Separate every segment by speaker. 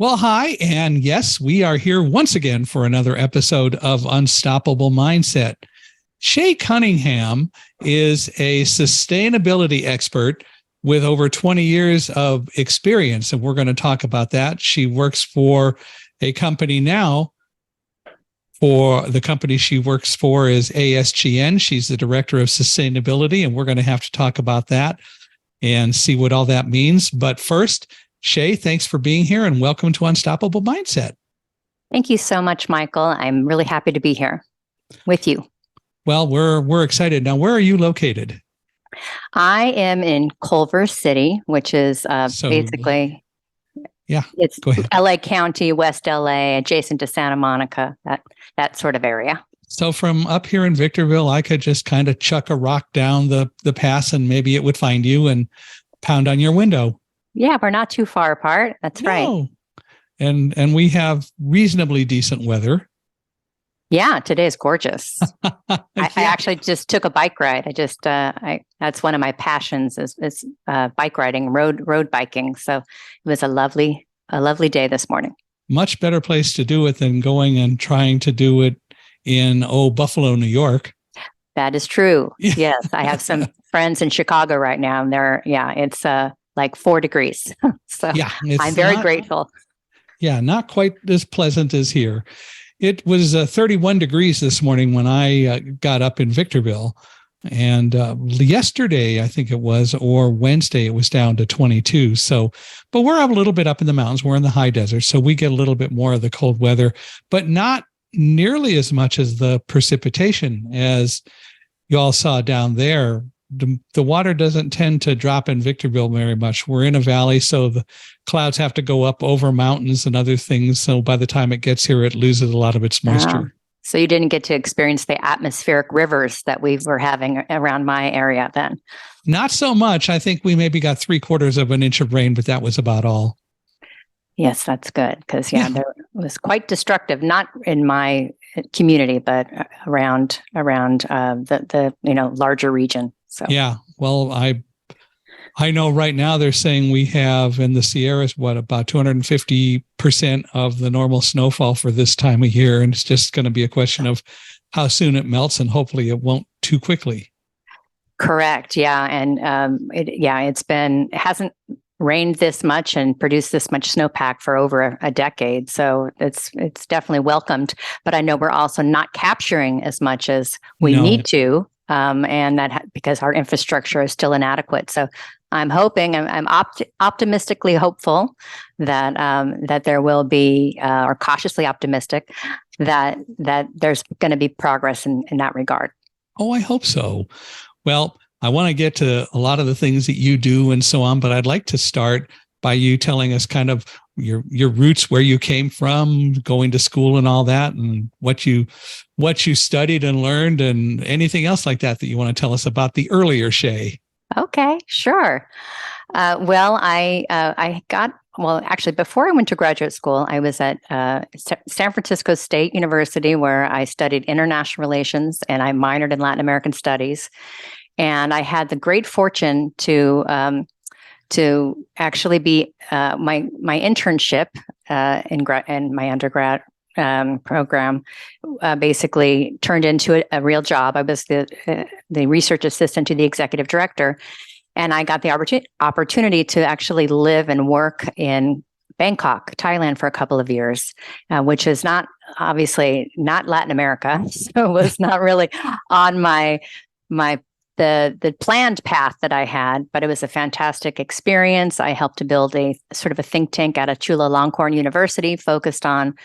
Speaker 1: Well, hi. And yes, we are here once again for another episode of Unstoppable Mindset. Shea Cunningham is a sustainability expert with over 20 years of experience, and we're going to talk about that. She works for a company now. For the company she works for is ASGN. She's the director of sustainability, and we're going to have to talk about that and see what all that means. But first, Shea, thanks for being here and welcome to Unstoppable Mindset.
Speaker 2: Thank you so much, Michael. I'm really happy to be here with you.
Speaker 1: Well, we're excited. Now, where are you located?
Speaker 2: I am in Culver City, which is basically, it's
Speaker 1: go ahead.
Speaker 2: LA County, West LA, adjacent to Santa Monica, that sort of area.
Speaker 1: So from up here in Victorville, I could just kind of chuck a rock down the pass and maybe it would find you and pound on your window.
Speaker 2: Yeah, we're not too far apart. That's right.
Speaker 1: And we have reasonably decent weather.
Speaker 2: Yeah, today is gorgeous. I actually just took a bike ride. That's one of my passions is bike riding, road biking. So it was a lovely day this morning.
Speaker 1: Much better place to do it than going and trying to do it in Buffalo, New York.
Speaker 2: That is true. Yes, I have some friends in Chicago right now, and it's like 4 degrees. So I'm very grateful.
Speaker 1: Yeah, not quite as pleasant as here. It was 31 degrees this morning when I got up in Victorville. And yesterday, I think it was, or Wednesday, it was down to 22. So, but we're a little bit up in the mountains. We're in the high desert. So we get a little bit more of the cold weather, but not nearly as much as the precipitation as you all saw down there. The water doesn't tend to drop in Victorville very much. We're in a valley, so the clouds have to go up over mountains and other things. So by the time it gets here, it loses a lot of its moisture.
Speaker 2: So you didn't get to experience the atmospheric rivers that we were having around my area then?
Speaker 1: Not so much. I think we maybe got 3/4 of an inch of rain, but that was about all.
Speaker 2: Yes, that's good. Because there was quite destructive, not in my community, but around the larger region. So
Speaker 1: yeah, well, I know right now they're saying we have in the Sierras, about 250% of the normal snowfall for this time of year. And it's just going to be a question of how soon it melts, and hopefully it won't too quickly.
Speaker 2: Correct. Yeah. And it hasn't rained this much and produced this much snowpack for over a decade. So it's definitely welcomed. But I know we're also not capturing as much as we need to. And that because our infrastructure is still inadequate. So I'm hoping, I'm optimistically hopeful that there will be, or cautiously optimistic, that there's going to be progress in that regard.
Speaker 1: Oh, I hope so. Well, I want to get to a lot of the things that you do and so on, but I'd like to start by you telling us kind of your roots, where you came from, going to school and all that, and what you studied and learned, and anything else like that you want to tell us about the earlier Shea.
Speaker 2: Okay, sure. Actually, before I went to graduate school, I was at San Francisco State University, where I studied international relations, and I minored in Latin American studies. And I had the great fortune to actually be my internship in my undergrad program basically turned into a real job. I was the research assistant to the executive director, and I got the opportunity to actually live and work in Bangkok, Thailand, for a couple of years, which is obviously not Latin America, so it was not really on the planned path that I had, but it was a fantastic experience. I helped to build a sort of a think tank at a Chulalongkorn University focused on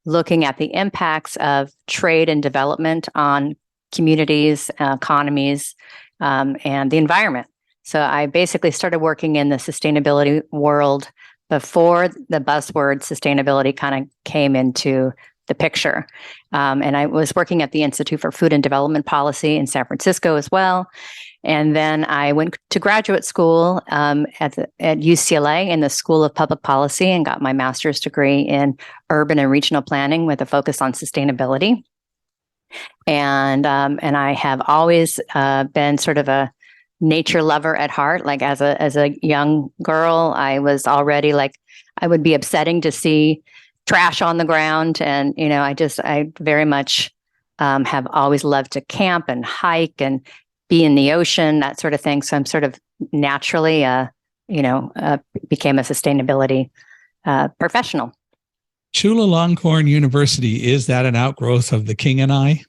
Speaker 2: looking at the impacts of trade and development on communities, economies, and the environment. So I basically started working in the sustainability world before the buzzword sustainability kind of came into the picture. And I was working at the Institute for Food and Development Policy in San Francisco as well. And then I went to graduate school at UCLA in the School of Public Policy and got my master's degree in urban and regional planning with a focus on sustainability. And I have always been sort of a nature lover at heart. Like as a young girl, I was already like, I would be upsetting to see trash on the ground. And, I very much have always loved to camp and hike and be in the ocean, that sort of thing. So I'm sort of naturally, became a sustainability professional.
Speaker 1: Chulalongkorn University, is that an outgrowth of the King and I?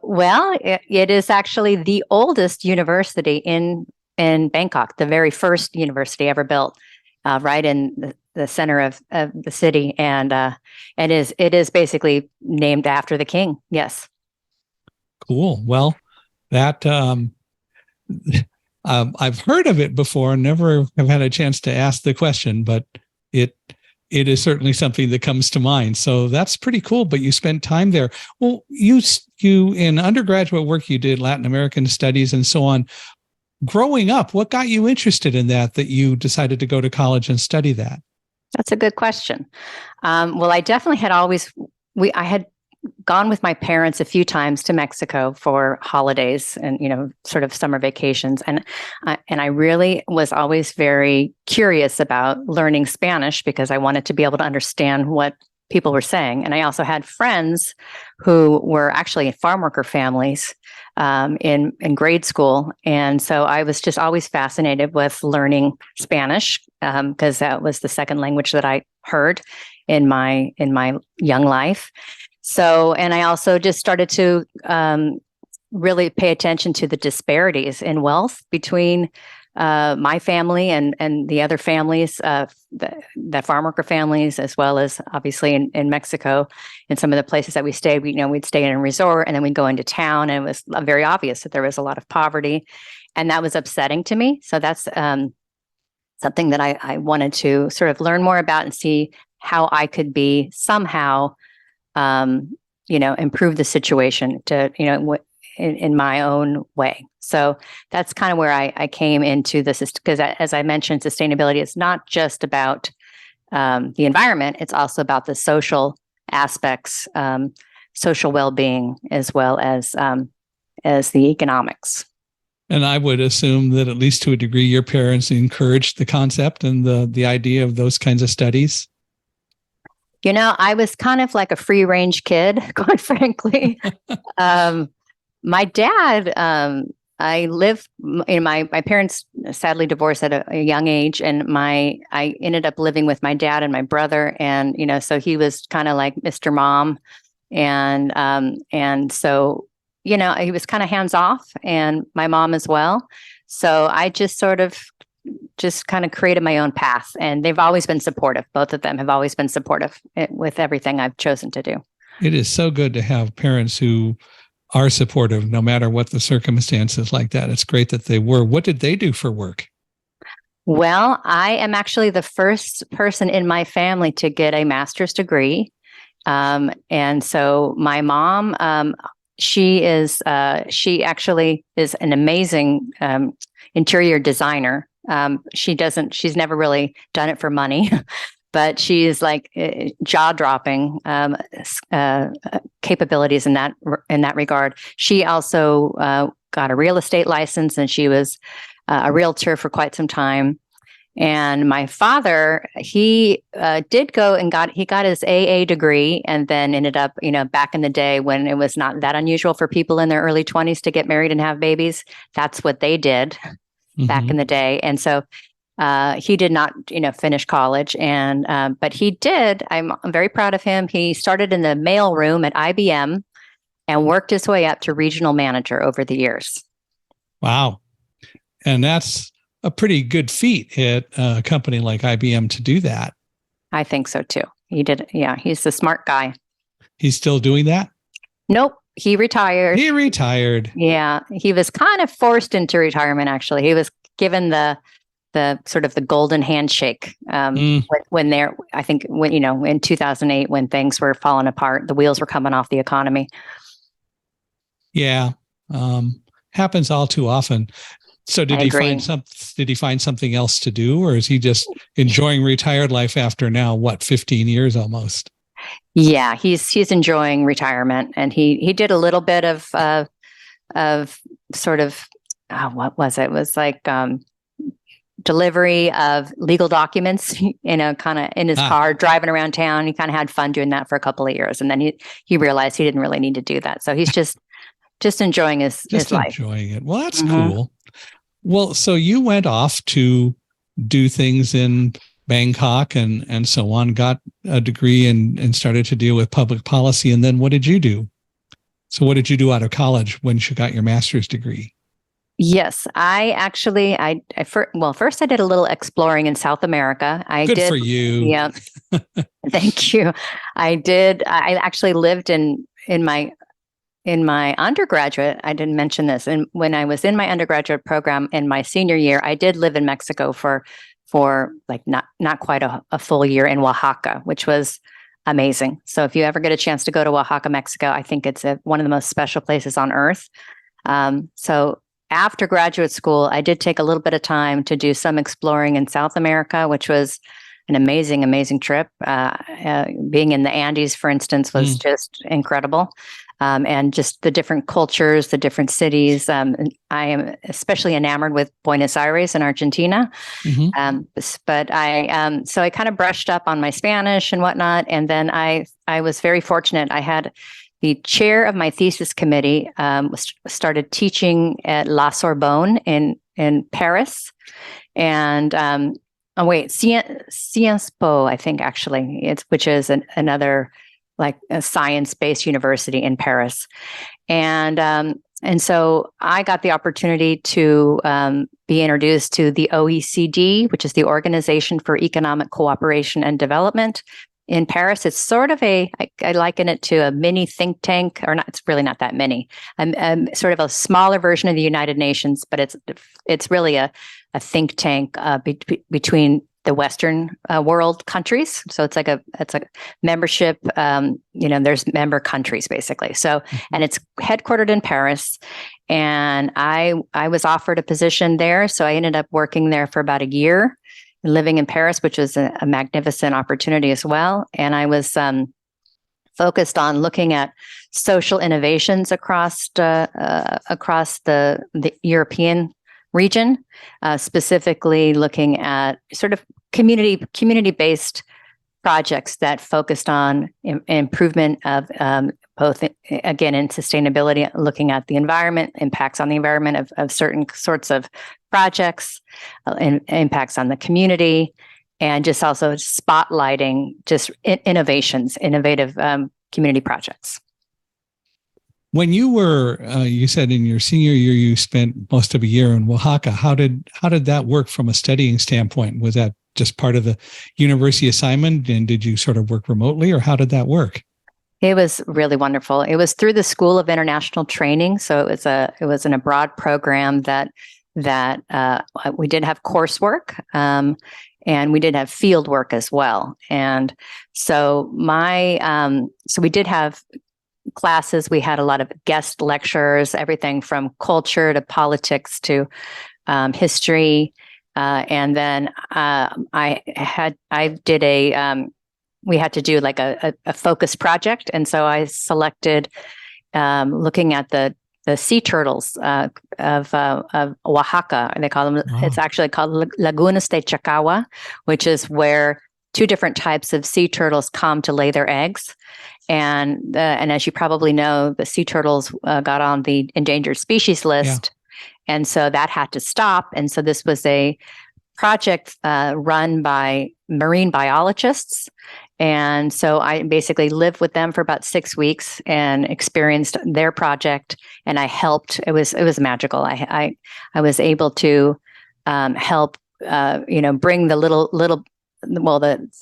Speaker 2: Well, it is actually the oldest university in Bangkok, the very first university ever built, right in the center of the city, and it is basically named after the king. Yes.
Speaker 1: Cool. Well, that I've heard of it before, never have had a chance to ask the question, but it is certainly something that comes to mind. So that's pretty cool. But you spent time there. Well, you in undergraduate work, you did Latin American studies and so on. Growing up, what got you interested in that you decided to go to college and study that?
Speaker 2: That's a good question. Well, I definitely had I had gone with my parents a few times to Mexico for holidays and, sort of summer vacations. And I really was always very curious about learning Spanish because I wanted to be able to understand what people were saying. And I also had friends who were actually in farm worker families in grade school. And so I was just always fascinated with learning Spanish because that was the second language that I heard in my young life. So, and I also just started to really pay attention to the disparities in wealth between my family and the other families, the farm worker families, as well as obviously in Mexico, in some of the places that we stayed. We'd stay in a resort and then we'd go into town, and it was very obvious that there was a lot of poverty, and that was upsetting to me. So that's something that I wanted to sort of learn more about and see how I could be somehow improve the situation to, in my own way. So that's kind of where I came into this, because as I mentioned, sustainability is not just about the environment. It's also about the social aspects, social well-being, as well as the economics.
Speaker 1: And I would assume that at least to a degree, your parents encouraged the concept and the idea of those kinds of studies.
Speaker 2: I was kind of like a free range kid, quite frankly. My dad, I lived, my parents sadly divorced at a young age, and I ended up living with my dad and my brother. And, so he was kind of like Mr. Mom. And so, he was kind of hands off, and my mom as well. So I just kind of created my own path, and they've always been supportive. Both of them have always been supportive with everything I've chosen to do. It
Speaker 1: is so good to have parents who are supportive, no matter what the circumstances like that. It's great that they were. What did they do for work?
Speaker 2: Well, I am actually the first person in my family to get a master's degree. And so my mom, she actually is an amazing interior designer. She's never really done it for money, but she's like jaw-dropping capabilities in that regard. She also got a real estate license, and she was a realtor for quite some time. And my father, he did go and got his AA degree, and then ended up, back in the day when it was not that unusual for people in their early 20s to get married and have babies. That's what they did back in the day. And so he did not, finish college, but he did. I'm very proud of him. He started in the mail room at IBM and worked his way up to regional manager over the years.
Speaker 1: Wow. And that's a pretty good feat at a company like IBM to do that.
Speaker 2: I think so too. He did. Yeah. He's a smart guy.
Speaker 1: He's still doing that?
Speaker 2: Nope. He retired. Yeah. He was kind of forced into retirement, actually. He was given the sort of the golden handshake when in 2008, when things were falling apart, the wheels were coming off the economy.
Speaker 1: Yeah. Happens all too often. So did he find something else to do, or is he just enjoying retired life after now, 15 years almost?
Speaker 2: Yeah, he's enjoying retirement, and he did a little bit of sort of what was it? It was like delivery of legal documents, kind of in his car, driving around town. He kind of had fun doing that for a couple of years. And then he realized he didn't really need to do that. So he's just enjoying his life.
Speaker 1: Enjoying it. Well, that's cool. Well, so you went off to do things in Bangkok and so on, got a degree and started to deal with public policy. And then what did you do? So what did you do out of college when you got your master's degree?
Speaker 2: Yes, first I did a little exploring in South America.
Speaker 1: Good for you.
Speaker 2: Yeah. Thank you. I did. I actually lived in my undergraduate. I didn't mention this. And when I was in my undergraduate program in my senior year, I did live in Mexico for like not quite a full year in Oaxaca, which was amazing. So if you ever get a chance to go to Oaxaca, Mexico, I think it's one of the most special places on earth. So after graduate school, I did take a little bit of time to do some exploring in South America, which was an amazing, amazing trip. Being in the Andes, for instance, was just incredible. And just the different cultures, the different cities. I am especially enamored with Buenos Aires in Argentina. But so I kind of brushed up on my Spanish and whatnot. And then I was very fortunate. I had the chair of my thesis committee started teaching at La Sorbonne in Paris. And Sciences Po, I think actually, which is another like a science-based university in Paris. And so I got the opportunity to be introduced to the OECD, which is the Organization for Economic Cooperation and Development in Paris. It's sort of I liken it to a mini think tank, or not. It's really not that mini. Sort of a smaller version of the United Nations, but it's really a think tank between the Western world countries. So it's a membership. There's member countries basically. So and it's headquartered in Paris. And I was offered a position there, so I ended up working there for about a year, living in Paris, which was a magnificent opportunity as well. And I was focused on looking at social innovations across the European region, specifically looking at sort of community-based projects that focused on improvement of both, again, in sustainability, looking at the environment, impacts on the environment of certain sorts of projects, and impacts on the community, and just also spotlighting just innovative community projects.
Speaker 1: When you were, you said in your senior year, you spent most of a year in Oaxaca. How did that work from a studying standpoint? Was that just part of the university assignment, and did you sort of work remotely, or how did that work?
Speaker 2: It was really wonderful. It was through the School of International Training, so it was an abroad program that we did have coursework, and we did have field work as well. And so we did have classes. We had a lot of guest lecturers, everything from culture to politics to history. And then we had to do like a focus project. And so I selected looking at the sea turtles of Oaxaca. They call them, It's actually called Lagunas de Chacagua, which is where two different types of sea turtles come to lay their eggs. And as you probably know, the sea turtles got on the endangered species list. Yeah. And so that had to stop. And so this was a project run by marine biologists. And so I basically lived with them for about 6 weeks and experienced their project. And I helped. It was magical. I was able to help, bring the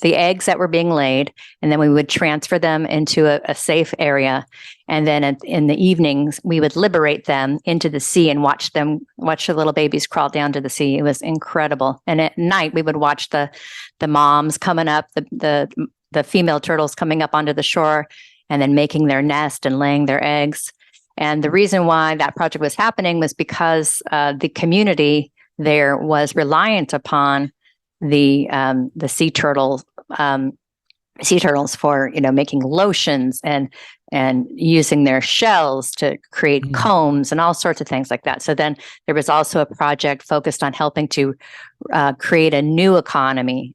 Speaker 2: the eggs that were being laid, and then we would transfer them into a safe area. And then in the evenings, we would liberate them into the sea and watch the little babies crawl down to the sea. It was incredible. And at night, we would watch the moms coming up, the female turtles coming up onto the shore, and then making their nest and laying their eggs. And the reason why that project was happening was because the community there was reliant upon the sea turtles for making lotions and and using their shells to create combs and all sorts of things like that. So then there was also a project focused on helping to create a new economy,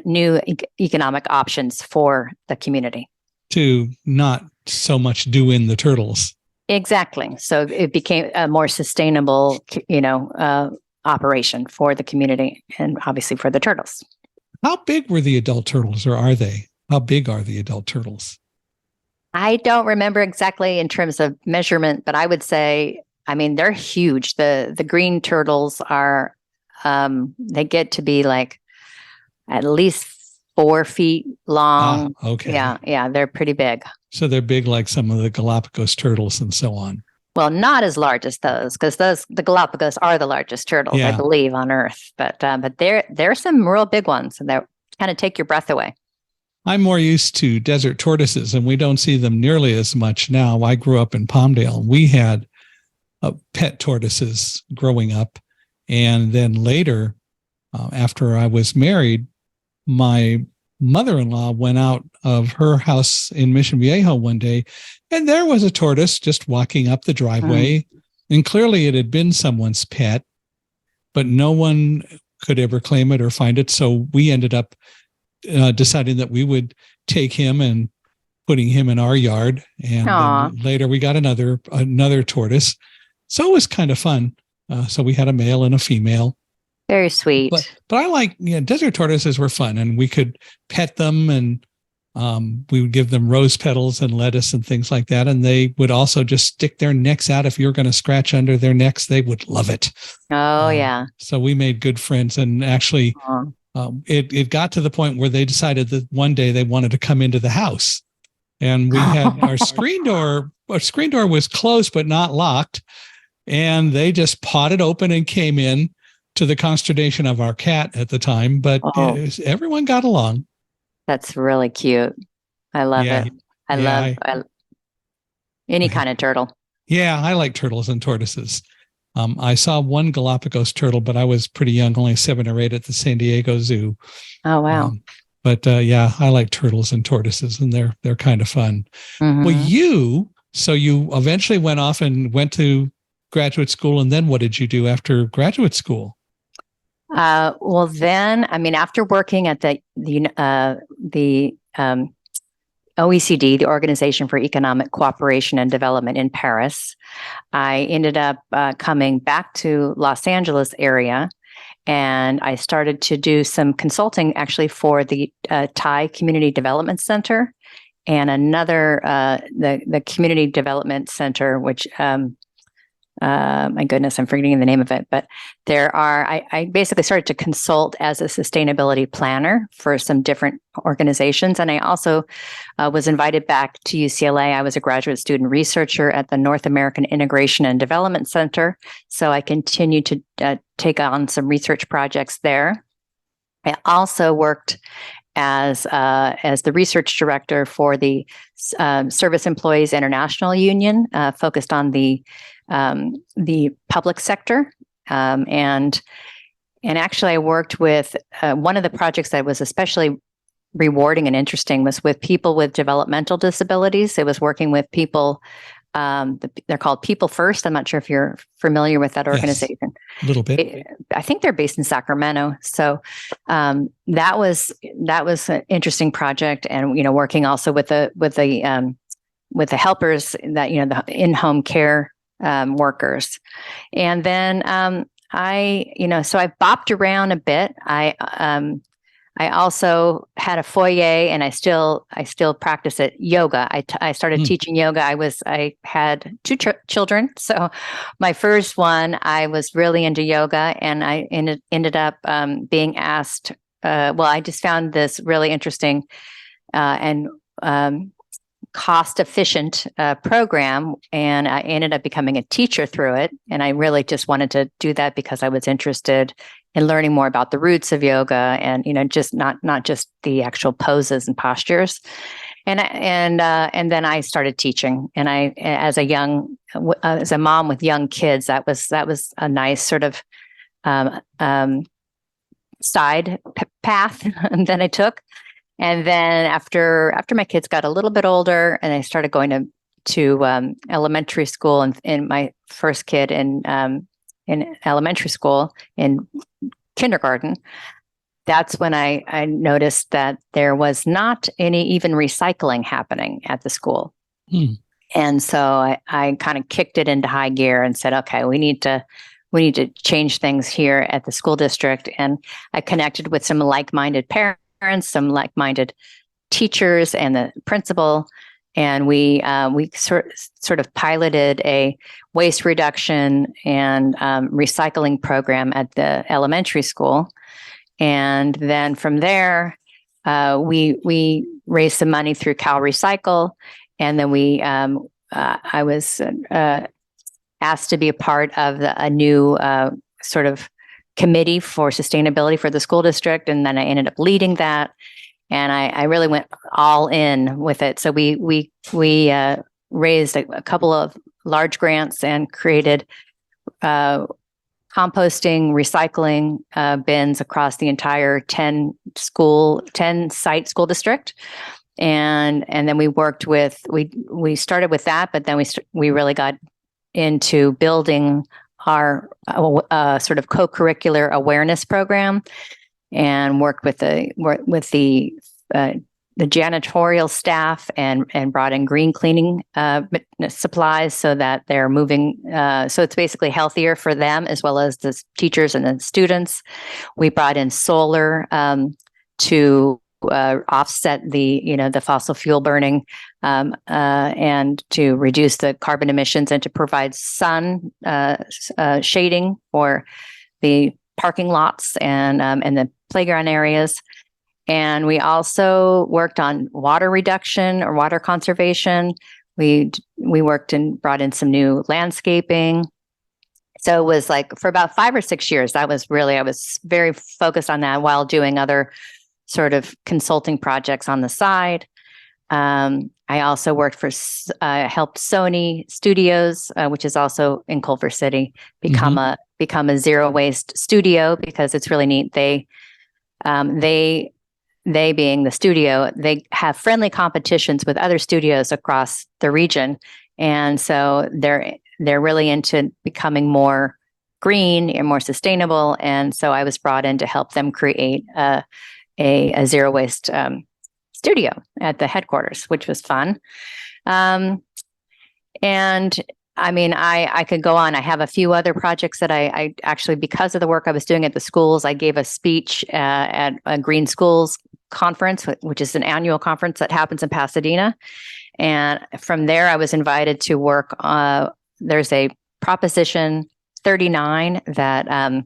Speaker 2: new economic options for the community.
Speaker 1: To not so much do in the turtles.
Speaker 2: Exactly. So it became a more sustainable, operation for the community and obviously for the turtles.
Speaker 1: How big were the adult turtles, or are they? How big are the adult turtles?
Speaker 2: I don't remember exactly in terms of measurement, but I would say, they're huge. The green turtles are, they get to be like at least 4 feet long.
Speaker 1: Okay.
Speaker 2: Yeah, they're pretty big.
Speaker 1: So they're big like some of the Galapagos turtles and so on.
Speaker 2: Well, not as large as those, because the Galapagos are the largest turtles, I believe, on Earth. But there are some real big ones, and they kind of take your breath away.
Speaker 1: I'm more used to desert tortoises, and we don't see them nearly as much now. I grew up in Palmdale. We had pet tortoises growing up. And then later, after I was married, my mother-in-law went out of her house in Mission Viejo one day, and there was a tortoise just walking up the driveway. And clearly it had been someone's pet, but no one could ever claim it or find it. So we ended up deciding that we would take him and putting him in our yard. And then later we got another tortoise. So it was kind of fun. So we had a male and a female.
Speaker 2: Very sweet.
Speaker 1: But I like, desert tortoises were fun, and we could pet them, and we would give them rose petals and lettuce and things like that. And they would also just stick their necks out. If you're going to scratch under their necks, they would love it.
Speaker 2: Yeah.
Speaker 1: So we made good friends, and actually it got to the point where they decided that one day they wanted to come into the house, and we had our screen door was closed, but not locked. And they just potted open and came in, to the consternation of our cat at the time, but everyone got along.
Speaker 2: That's really cute. I love it. I love any kind of turtle.
Speaker 1: Yeah, I like turtles and tortoises. I saw one Galapagos turtle, but I was pretty young, only 7 or 8 at the San Diego Zoo.
Speaker 2: Oh, wow.
Speaker 1: But I like turtles and tortoises, and they're kind of fun. Mm-hmm. Well, you eventually went off and went to graduate school, and then what did you do after graduate school?
Speaker 2: Well, then, after working at the OECD, the Organization for Economic Cooperation and Development in Paris, I ended up coming back to Los Angeles area, and I started to do some consulting actually for the Thai Community Development Center and another, the Community Development Center, which my goodness, I'm forgetting the name of it, but I basically started to consult as a sustainability planner for some different organizations. And I also was invited back to UCLA. I was a graduate student researcher at the North American Integration and Development Center. So I continued to take on some research projects there. I also worked as the research director for the Service Employees International Union, focused on the public sector, and actually I worked with one of the projects that was especially rewarding and interesting was with people with developmental disabilities. It was working with people. They're called People First. I'm not sure if you're familiar with that organization.
Speaker 1: Yes, a little bit.
Speaker 2: I think they're based in Sacramento. So that was an interesting project, and working also with the helpers that the in-home care workers. And then so I bopped around a bit. I also had a foyer, and I still practice it, yoga. I started teaching yoga. I had 2 children. So my first one, I was really into yoga, and I ended up being asked, I just found this really interesting and cost-efficient program, and I ended up becoming a teacher through it. And I really just wanted to do that because I was interested in learning more about the roots of yoga, and just not just the actual poses and postures. And then I started teaching. And I, as a mom with young kids, that was a nice sort of side path that I took. And then after my kids got a little bit older, and I started going to elementary school, and my first kid in elementary school in kindergarten, that's when I noticed that there was not any even recycling happening at the school. And so I kind of kicked it into high gear and said, okay, we need to change things here at the school district. And I connected with some like-minded parents, some like-minded teachers, and the principal. And we sort of piloted a waste reduction and recycling program at the elementary school. And then from there, we raised some money through Cal Recycle. And then I was asked to be a part of a new sort of committee for sustainability for the school district. And then I ended up leading that. And I really went all in with it. So we raised a couple of large grants and created composting, recycling bins across the entire 10 site school district. And then we worked with, we started with that, but then we really got into building our sort of co-curricular awareness program, and worked with the janitorial staff and brought in green cleaning supplies so that they're moving. So it's basically healthier for them as well as the teachers and the students. We brought in solar to offset the fossil fuel burning and to reduce the carbon emissions, and to provide sun shading for the parking lots and the playground areas. And we also worked on water reduction or water conservation. We worked and brought in some new landscaping. So it was like for about 5 or 6 years, I was very focused on that while doing other sort of consulting projects on the side. I also worked helped Sony Studios, which is also in Culver City, become a zero waste studio, because it's really neat. They being the studio, they have friendly competitions with other studios across the region, and so they're really into becoming more green and more sustainable. And so I was brought in to help them create a zero waste studio at the headquarters, which was fun. And I mean, I could go on. I have a few other projects that I actually, because of the work I was doing at the schools, I gave a speech at a Green Schools conference, which is an annual conference that happens in Pasadena. And from there, I was invited to work. There's a Proposition 39 that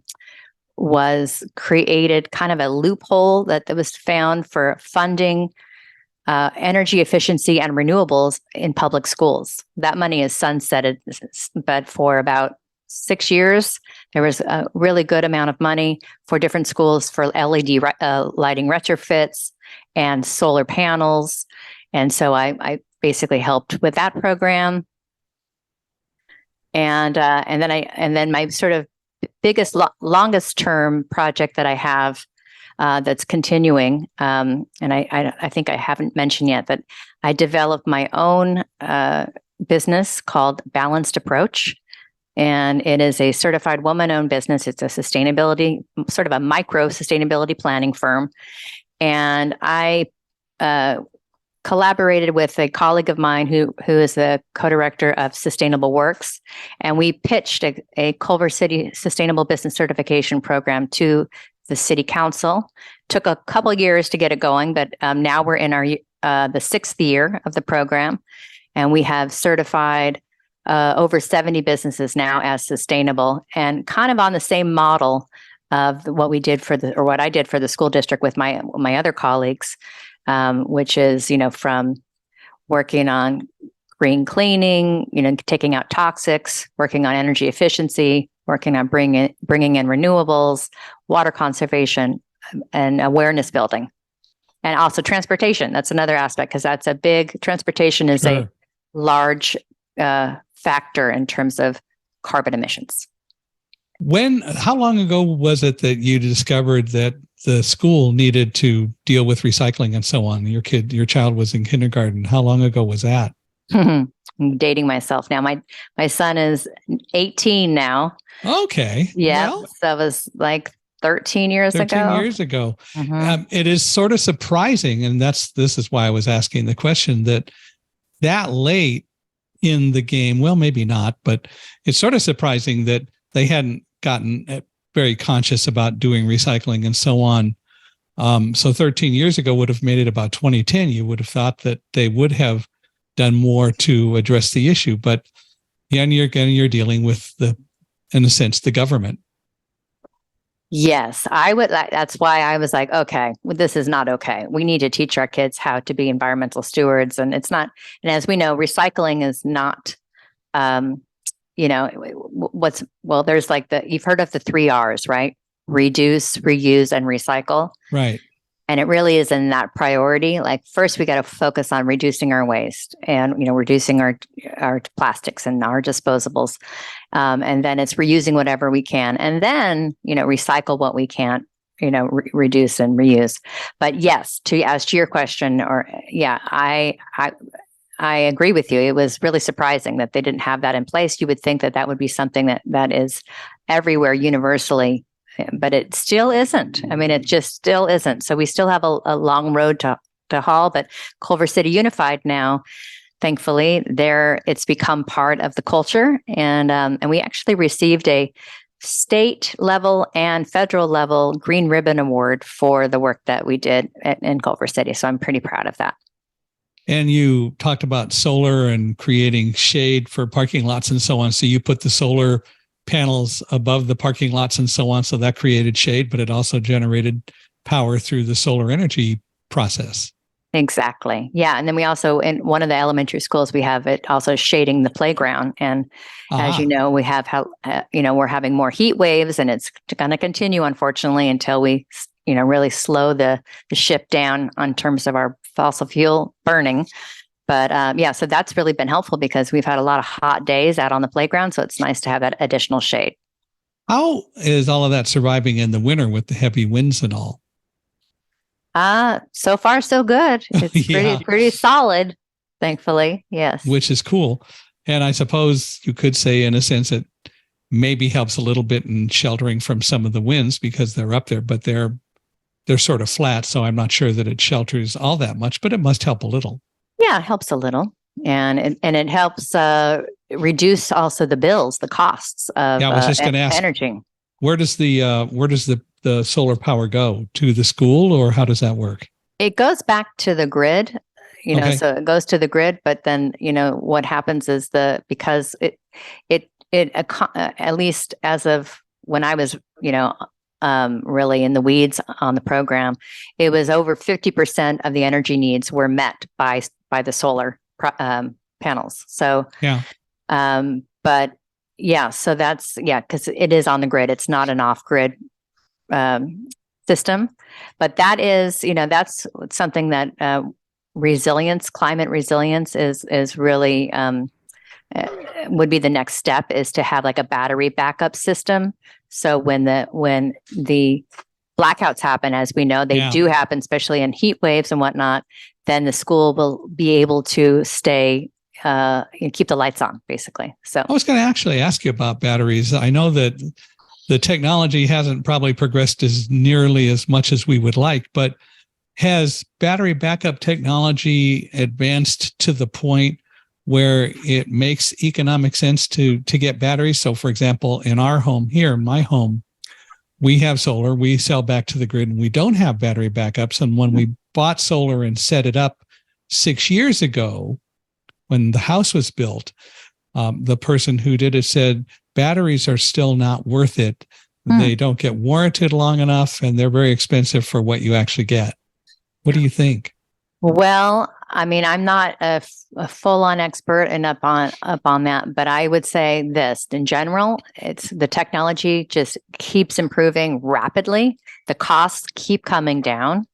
Speaker 2: was created, kind of a loophole that was found for funding energy efficiency and renewables in public schools. That money is sunsetted, but for about 6 years, there was a really good amount of money for different schools for LED lighting retrofits and solar panels. And so I basically helped with that program. And then my sort of biggest, longest term project that I have that's continuing, and I think I haven't mentioned yet that I developed my own business called Balanced Approach, and it is a certified woman-owned business. It's a sustainability, sort of a micro sustainability planning firm, and I collaborated with a colleague of mine who is the co-director of Sustainable Works, and we pitched a Culver City Sustainable Business Certification program to the city council. Took a couple of years to get it going, but now we're in our the 6th year of the program, and we have certified over 70 businesses now as sustainable, and kind of on the same model of what I did for the school district with my other colleagues, which is, from working on green cleaning, taking out toxics, working on energy efficiency, working on bringing in renewables, water conservation, and awareness building. And also transportation. That's another aspect, because transportation is a large factor in terms of carbon emissions.
Speaker 1: How long ago was it that you discovered that the school needed to deal with recycling and so on. Your child was in kindergarten. How long ago was that?
Speaker 2: I'm dating myself now. My son is 18 now.
Speaker 1: Okay.
Speaker 2: Yeah.
Speaker 1: Well,
Speaker 2: So that was like 13 years
Speaker 1: 13
Speaker 2: ago.
Speaker 1: years ago.
Speaker 2: Mm-hmm.
Speaker 1: It is sort of surprising, and this is why I was asking the question, that late in the game, well, maybe not, but it's sort of surprising that they hadn't gotten very conscious about doing recycling and so on. So 13 years ago would have made it about 2010. You would have thought that they would have done more to address the issue, but you're dealing with in a sense, the government.
Speaker 2: Yes, I would. That's why I was like, okay, well, this is not okay. We need to teach our kids how to be environmental stewards, and it's not. And as we know, recycling is not. There's like you've heard of the 3 R's, right? Reduce, reuse, and recycle.
Speaker 1: Right.
Speaker 2: And it really is in that priority. Like first, we got to focus on reducing our waste and reducing our plastics and our disposables, and then it's reusing whatever we can, and then recycle what we can't, reduce and reuse. But yes, to your question, I agree with you. It was really surprising that they didn't have that in place. You would think that would be something that is everywhere universally. But it still isn't. I mean, it just still isn't. So we still have a long road to haul. But Culver City Unified now, thankfully, it's become part of the culture, and we actually received a state level and federal level Green Ribbon Award for the work that we did in Culver City. So I'm pretty proud of that.
Speaker 1: And you talked about solar and creating shade for parking lots and so on. So you put the solar panels above the parking lots and so on. So that created shade, but it also generated power through the solar energy process.
Speaker 2: Exactly. Yeah. And then we also, in one of the elementary schools, we have it also shading the playground. And as you know, we have we're having more heat waves, and it's going to continue, unfortunately, until we, really slow the ship down on terms of our fossil fuel burning. But so that's really been helpful because we've had a lot of hot days out on the playground. So it's nice to have that additional shade.
Speaker 1: How is all of that surviving in the winter with the heavy winds and all?
Speaker 2: So far, so good. It's pretty solid, thankfully. Yes.
Speaker 1: Which is cool. And I suppose you could say, in a sense, it maybe helps a little bit in sheltering from some of the winds because they're up there, but they're sort of flat. So I'm not sure that it shelters all that much, but it must help a little.
Speaker 2: Yeah, it helps a little, and it helps reduce also the bills, the costs of
Speaker 1: I was just going to ask,
Speaker 2: energy.
Speaker 1: Where does the solar power go to the school, or how does that work?
Speaker 2: It goes back to the grid,
Speaker 1: Okay.
Speaker 2: So it goes to the grid. But then what happens is because it at least as of when I was really in the weeds on the program, it was over 50% of the energy needs were met by the solar panels. So, but yeah, so that's, because it is on the grid. It's not an off-grid system, but that is, that's something that climate resilience is really would be the next step, is to have like a battery backup system. So when the blackouts happen, as we know, they do happen, especially in heat waves and whatnot, then the school will be able to stay and keep the lights on, basically. So
Speaker 1: I was going to actually ask you about batteries. I know that the technology hasn't probably progressed as nearly as much as we would like, but has battery backup technology advanced to the point where it makes economic sense to get batteries? So, for example, in our home here, my home, we have solar, we sell back to the grid, and we don't have battery backups. And when we bought solar and set it up 6 years ago, when the house was built, the person who did it said, batteries are still not worth it. They don't get warranted long enough, and they're very expensive for what you actually get. What do you think?
Speaker 2: Well, I mean, I'm not a full-on expert and up on that, but I would say this in general: it's the technology just keeps improving rapidly. The costs keep coming down.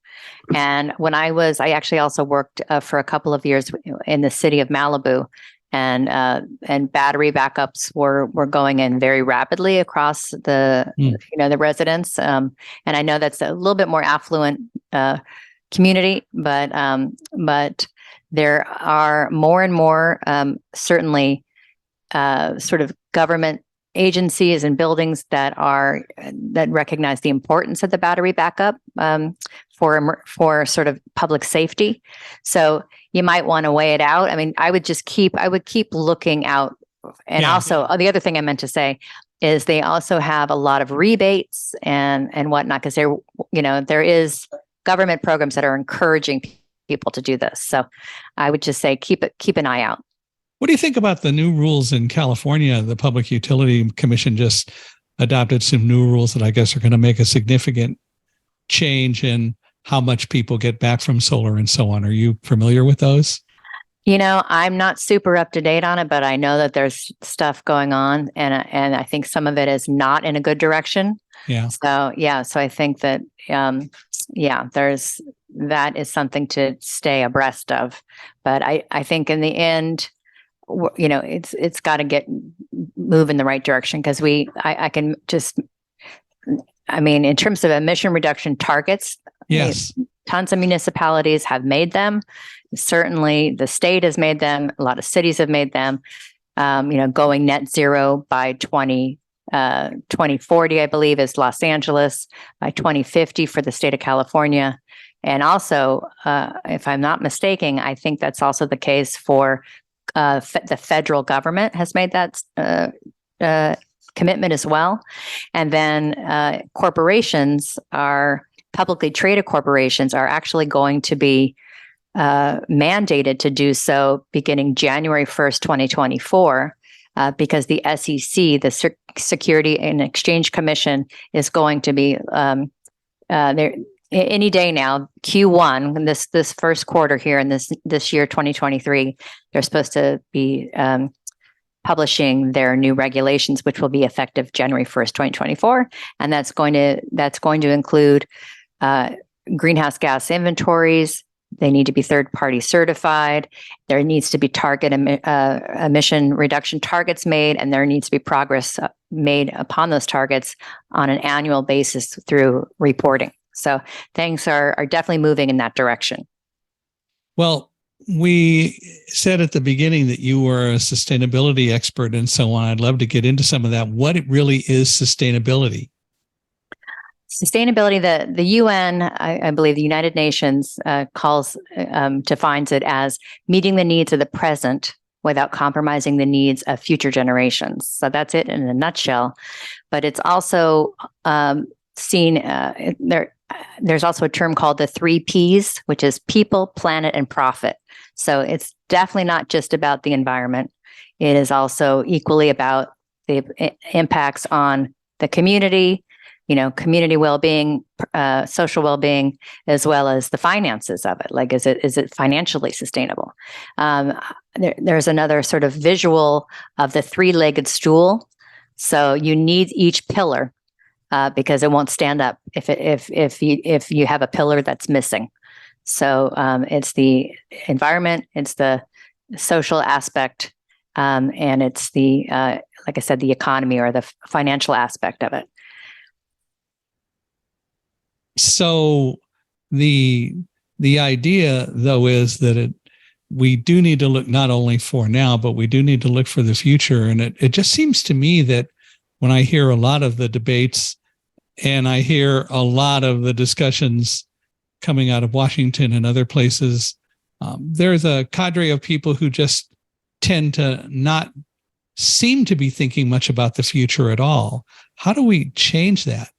Speaker 2: And when I actually also worked for a couple of years in the city of Malibu, and battery backups were going in very rapidly across the the residents. And I know that's a little bit more affluent community, but there are more and more certainly sort of government agencies and buildings that recognize the importance of the battery backup for sort of public safety. So you might want to weigh it out. I mean, I would keep looking out. And also, the other thing I meant to say is they also have a lot of rebates and whatnot, because there is government programs that are encouraging people to do this. So I would just say keep an eye out.
Speaker 1: What do you think about the new rules in California? The Public Utility Commission just adopted some new rules that I guess are going to make a significant change in how much people get back from solar and so on. Are you familiar with those?
Speaker 2: I'm not super up to date on it, but I know that there's stuff going on, and I think some of it is not in a good direction.
Speaker 1: Yeah.
Speaker 2: So I think that that is something to stay abreast of. But I think in the end, it's got to move in the right direction, because in terms of emission reduction targets,
Speaker 1: yes,
Speaker 2: tons of municipalities have made them. Certainly the state has made them. A lot of cities have made them. Going net zero by 2040, I believe, is Los Angeles, by 2050 for the state of California. And also, if I'm not mistaken, I think that's also the case for the federal government has made that commitment as well. And then publicly traded corporations are actually going to be mandated to do so beginning January 1st, 2024, because the SEC, the Security and Exchange Commission, is going to be there any day now. Q1, this first quarter here in this year, 2023, they're supposed to be publishing their new regulations, which will be effective January 1st, 2024, and that's going to include greenhouse gas inventories. They need to be third-party certified. There needs to be target emission reduction targets made, and there needs to be progress made upon those targets on an annual basis through reporting. So things are definitely moving in that direction.
Speaker 1: Well, we said at the beginning that you were a sustainability expert and so on. I'd love to get into some of that. What it really is sustainability?
Speaker 2: Sustainability, the UN, I believe the United Nations defines it as meeting the needs of the present without compromising the needs of future generations. So that's it in a nutshell. But it's also seen there's also a term called the 3 Ps, which is people, planet, and profit. So it's definitely not just about the environment. It is also equally about the impacts on the community, community well-being, social well-being, as well as the finances of it. Like, is it financially sustainable? There's another sort of visual of the 3-legged stool. So you need each pillar because it won't stand up if you have a pillar that's missing. So it's the environment, it's the social aspect, and it's the like I said, the economy or the financial aspect of it.
Speaker 1: So the idea, though, is that we do need to look not only for now, but we do need to look for the future. And it just seems to me that when I hear a lot of the debates and I hear a lot of the discussions coming out of Washington and other places, there's a cadre of people who just tend to not seem to be thinking much about the future at all. How do we change that?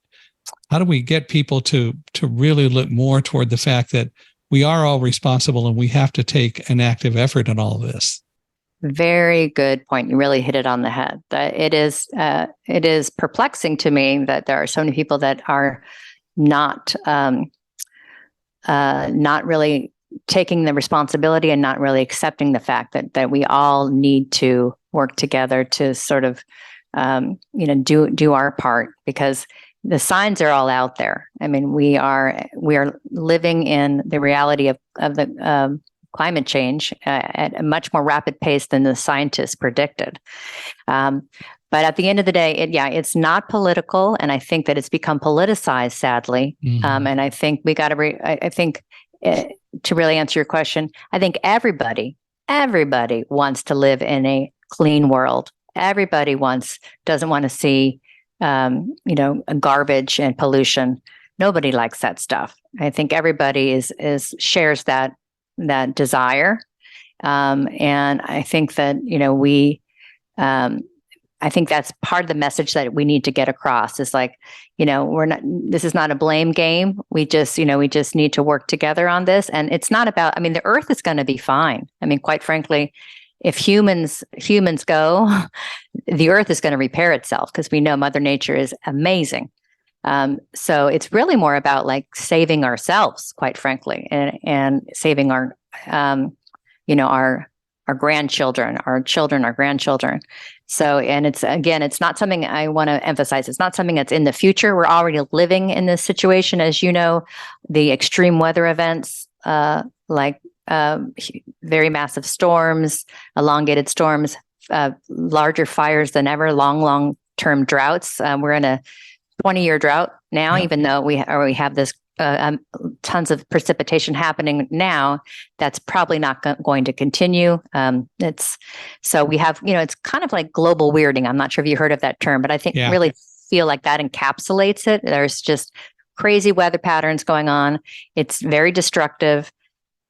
Speaker 1: How do we get people to really look more toward the fact that we are all responsible and we have to take an active effort in all of this?
Speaker 2: Very good point. You really hit it on the head. That it is perplexing to me that there are so many people that are not really taking the responsibility and not really accepting the fact that we all need to work together to sort of do our part, because the signs are all out there. I mean, we are living in the reality of the climate change at a much more rapid pace than the scientists predicted. But at the end of the day, it's not political, and I think that it's become politicized, sadly. And I think we got to. To really answer your question, I think everybody wants to live in a clean world. Everybody doesn't want to see, garbage and pollution. Nobody likes that stuff. I think everybody shares that desire, and I think that I think that's part of the message that we need to get across. Is like, this is not a blame game. We just need to work together on this, and it's not about. I mean, the Earth is going to be fine. I mean, quite frankly, if humans go, the Earth is going to repair itself because we know Mother Nature is amazing. So it's really more about like saving ourselves, quite frankly, and saving our grandchildren, our children, our grandchildren. So, and it's not something I want to emphasize. It's not something that's in the future. We're already living in this situation. As you know, the extreme weather events, like very massive storms, elongated storms, larger fires than ever, long-term droughts. We're in a 20-year drought now, even though we have this tons of precipitation happening now. That's probably not going to continue. So we have, it's kind of like global weirding. I'm not sure if you heard of that term, but I think really feel like that encapsulates it. There's just crazy weather patterns going on. It's very destructive.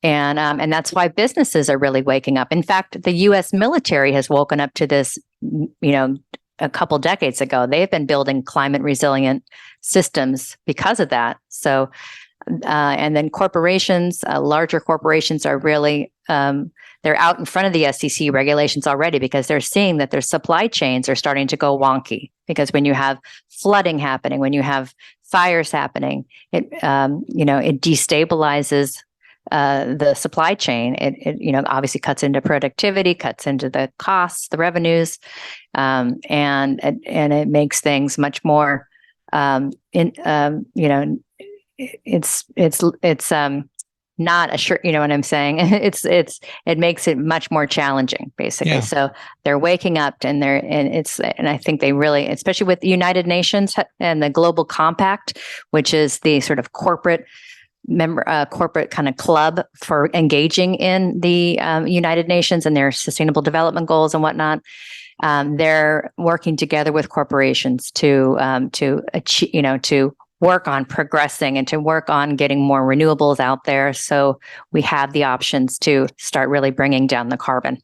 Speaker 2: And that's why businesses are really waking up. In fact, the U.S. military has woken up to this, a couple decades ago. They've been building climate resilient systems because of that. So, and then corporations, larger corporations are really, they're out in front of the SEC regulations already because they're seeing that their supply chains are starting to go wonky. Because when you have flooding happening, when you have fires happening, it destabilizes the supply chain. It obviously cuts into productivity, cuts into the costs, the revenues, and it makes things much more. It's not a sure. You know what I'm saying? It makes it much more challenging, basically. Yeah. So they're waking up, and I think they really, especially with the United Nations and the Global Compact, which is the sort of corporate kind of club for engaging in the United Nations and their sustainable development goals and whatnot. They're working together with corporations to achieve, to work on progressing and to work on getting more renewables out there. So we have the options to start really bringing down the carbon.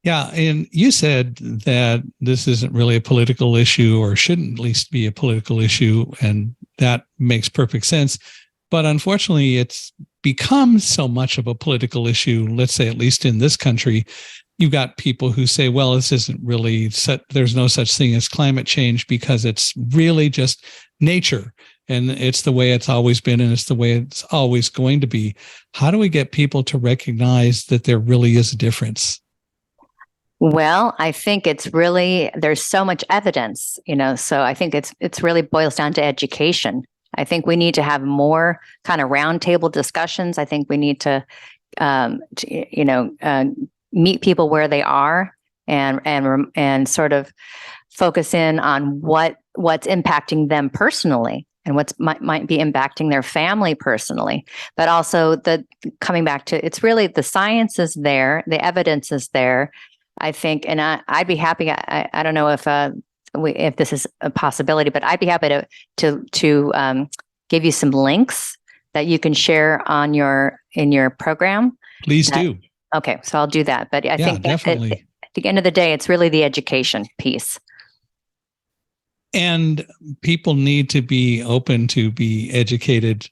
Speaker 1: Yeah. And you said that this isn't really a political issue, or shouldn't at least be a political issue. And that makes perfect sense. But unfortunately, it's become so much of a political issue, let's say, at least in this country. You've got people who say, well, this isn't really there's no such thing as climate change because it's really just nature, and it's the way it's always been, and it's the way it's always going to be. How do we get people to recognize that there really is a difference?
Speaker 2: Well, I think there's so much evidence, so I think it's really boils down to education. I think we need to have more kind of roundtable discussions. I think we need to, meet people where they are and sort of focus in on what's impacting them personally and what's might be impacting their family personally. But also coming back to, it's really the science is there, the evidence is there, I think, and I'd be happy. I don't know if this is a possibility, but I'd be happy to give you some links that you can share in your program.
Speaker 1: Please do.
Speaker 2: Okay, so I'll do that. But I think
Speaker 1: definitely.
Speaker 2: At the end of the day, it's really the education piece.
Speaker 1: And people need to be open to be educated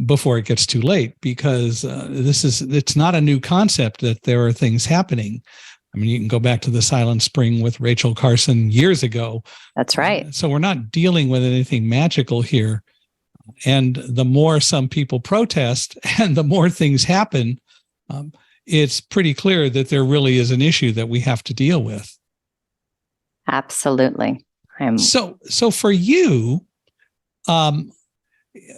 Speaker 1: before it gets too late, because it's not a new concept that there are things happening. I mean, you can go back to the Silent Spring with Rachel Carson years ago.
Speaker 2: That's right.
Speaker 1: So we're not dealing with anything magical here. And the more some people protest and the more things happen, it's pretty clear that there really is an issue that we have to deal with.
Speaker 2: Absolutely.
Speaker 1: So for you,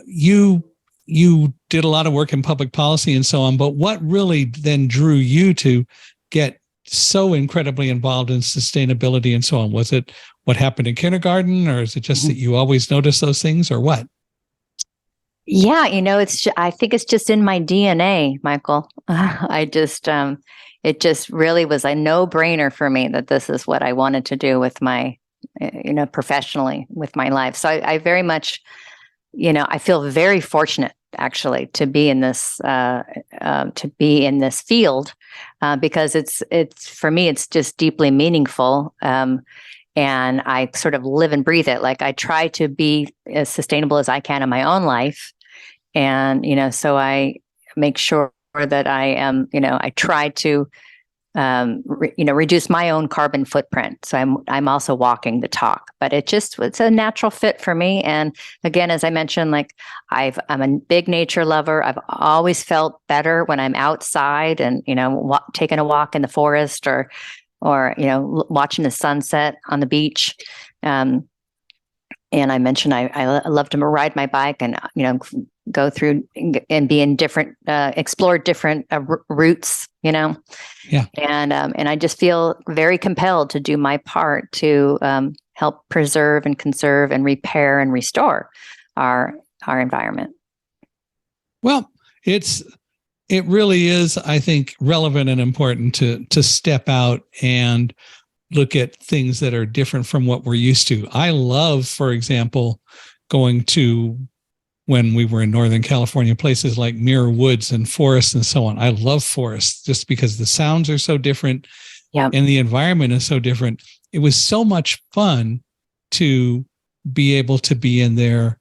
Speaker 1: you you did a lot of work in public policy and so on, but what really then drew you to get so incredibly involved in sustainability and so on? Was it what happened in kindergarten, or is it just that you always noticed those things, or what?
Speaker 2: Yeah, I think it's just in my DNA, Michael. It just really was a no-brainer for me that this is what I wanted to do with my, professionally with my life. So I very much, I feel very fortunate actually to be in this field, because it's for me, it's just deeply meaningful. And I sort of live and breathe it. Like, I try to be as sustainable as I can in my own life. And, so I make sure that I am, I try to, reduce my own carbon footprint. So I'm also walking the talk, but it's a natural fit for me. And again, as I mentioned, like I'm a big nature lover. I've always felt better when I'm outside and, taking a walk in the forest or watching the sunset on the beach. And I mentioned I love to ride my bike and, go through and be in different, explore different routes,
Speaker 1: Yeah.
Speaker 2: And I just feel very compelled to do my part to help preserve and conserve and repair and restore our environment.
Speaker 1: Well, it really is, I think, relevant and important to step out and look at things that are different from what we're used to. I love, for example, going to, when we were in Northern California, places like Muir Woods and forests and so on. I love forests just because the sounds are so different.
Speaker 2: Yep.
Speaker 1: And the environment is so different. It was so much fun to be able to be in there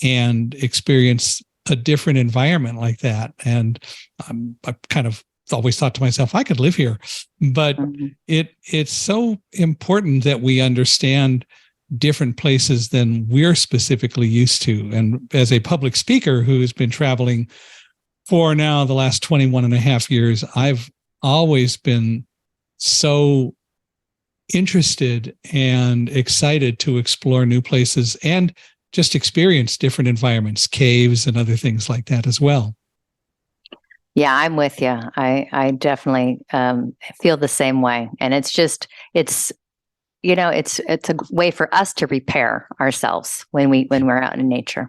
Speaker 1: and experience a different environment like that. And I kind of always thought to myself, I could live here. But it's so important that we understand different places than we're specifically used to. And as a public speaker who has been traveling for now the last 21 and a half years, I've always been so interested and excited to explore new places and just experience different environments, caves and other things like that as well.
Speaker 2: Yeah, I'm with you. I definitely feel the same way. And it's a way for us to repair ourselves when we're out in nature.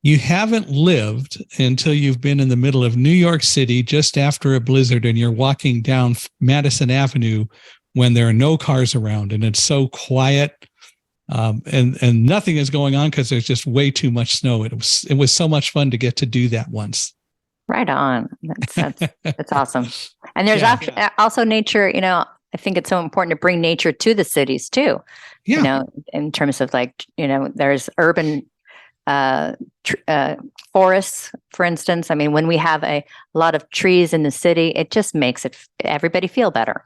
Speaker 1: You haven't lived until you've been in the middle of New York City just after a blizzard, and you're walking down Madison Avenue when there are no cars around and it's so quiet, and nothing is going on because there's just way too much snow. It was so much fun to get to do that once.
Speaker 2: Right on. That's awesome. And there's also nature. I think it's so important to bring nature to the cities too.
Speaker 1: Yeah.
Speaker 2: In terms of there's urban forests, for instance. I mean, when we have a lot of trees in the city, it just makes everybody feel better.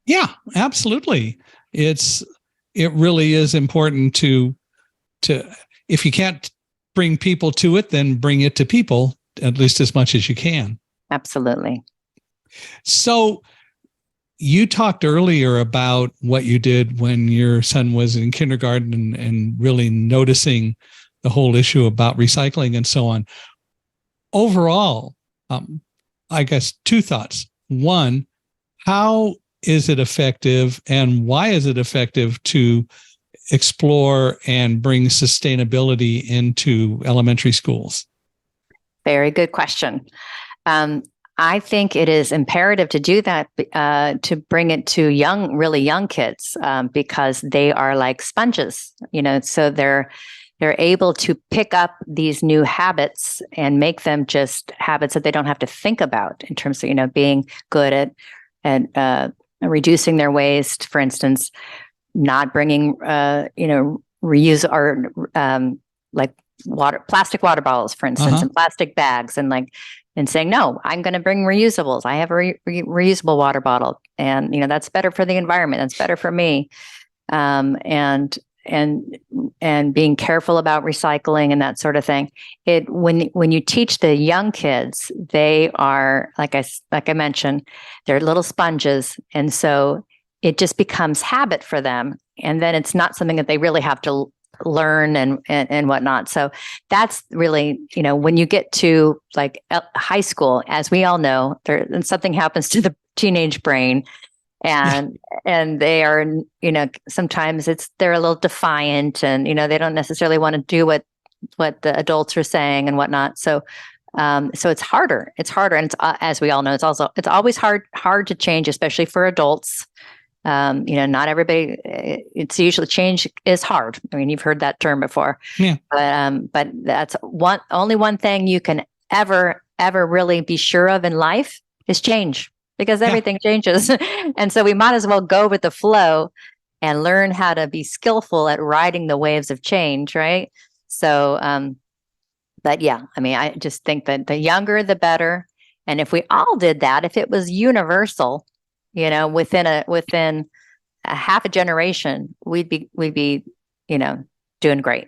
Speaker 1: Yeah, absolutely. It really is important to if you can't bring people to it, then bring it to people at least as much as you can.
Speaker 2: Absolutely.
Speaker 1: So you talked earlier about what you did when your son was in kindergarten and really noticing the whole issue about recycling and so on. Overall, I guess two thoughts. One, how is it effective and why is it effective to explore and bring sustainability into elementary schools?
Speaker 2: Very good question. I think it is imperative to do that, to bring it to really young kids, because they are like sponges, so they're able to pick up these new habits and make them just habits that they don't have to think about in terms of, being good at reducing their waste, for instance, not bringing, reuse or like plastic water bottles, for instance, and plastic bags, and saying, no, I'm going to bring reusables. I have a reusable water bottle, and that's better for the environment. That's better for me, and being careful about recycling and that sort of thing. When you teach the young kids, they are like I mentioned, they're little sponges, and so it just becomes habit for them, and then it's not something that they really have to learn and whatnot. So that's really, when you get to like high school, as we all know, and something happens to the teenage brain, and they are, sometimes they're a little defiant, and they don't necessarily want to do what the adults are saying and whatnot. So it's harder. And it's, as we all know, it's always hard to change, especially for adults. Not everybody. It's usually change is hard. I mean, you've heard that term before.
Speaker 1: Yeah.
Speaker 2: But that's only one thing you can ever really be sure of in life is change, because everything changes, and so we might as well go with the flow and learn how to be skillful at riding the waves of change, right? So, but yeah, I mean, I just think that the younger, the better. And if we all did that, if it was universal, within a half a generation, we'd be, doing great.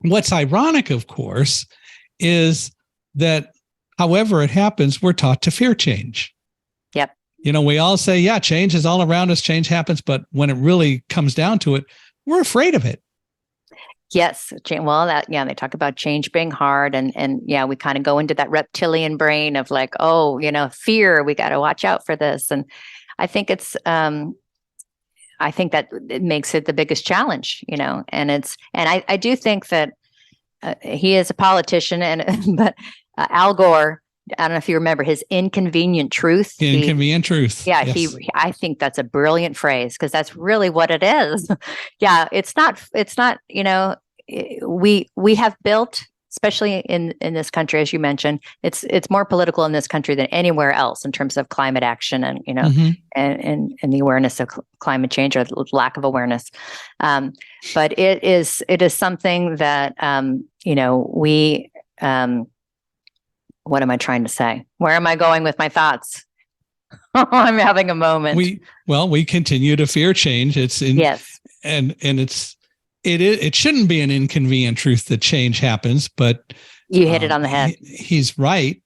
Speaker 1: What's ironic, of course, is that however it happens, we're taught to fear change.
Speaker 2: Yep.
Speaker 1: We all say, yeah, change is all around us, change happens. But when it really comes down to it, we're afraid of it.
Speaker 2: Yes. Well, they talk about change being hard, and we kind of go into that reptilian brain of like, fear, we got to watch out for this. And I think I think that it makes it the biggest challenge, and I do think that he is a politician, but Al Gore, I don't know if you remember his inconvenient truth.
Speaker 1: Inconvenient truth.
Speaker 2: Yeah. Yes. I think that's a brilliant phrase, because that's really what it is. Yeah. It's not, we have built, especially in this country, as you mentioned, it's more political in this country than anywhere else in terms of climate action and, and the awareness of climate change, or lack of awareness. But it is something that, we, what am I trying to say? Where am I going with my thoughts? I'm having a moment.
Speaker 1: We continue to fear change. Yes. And it shouldn't be an inconvenient truth that change happens, but
Speaker 2: you hit it on the head.
Speaker 1: He's right.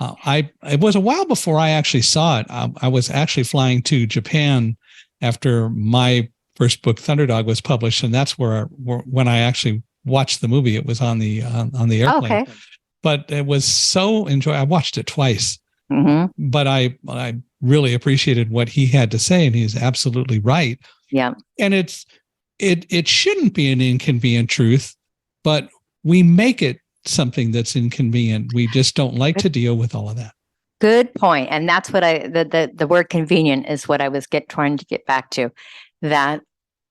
Speaker 1: It was a while before I actually saw it. I was actually flying to Japan after my first book, Thunderdog, was published, and that's when I actually watched the movie. It was on the airplane.
Speaker 2: Okay.
Speaker 1: But it was so enjoyable. I watched it twice,
Speaker 2: but
Speaker 1: I really appreciated what he had to say, and he's absolutely right.
Speaker 2: Yeah.
Speaker 1: And it shouldn't be an inconvenient truth, but we make it something that's inconvenient. We just don't like to deal with all of that.
Speaker 2: Good point. And that's what the word convenient is what I was trying to get back to, that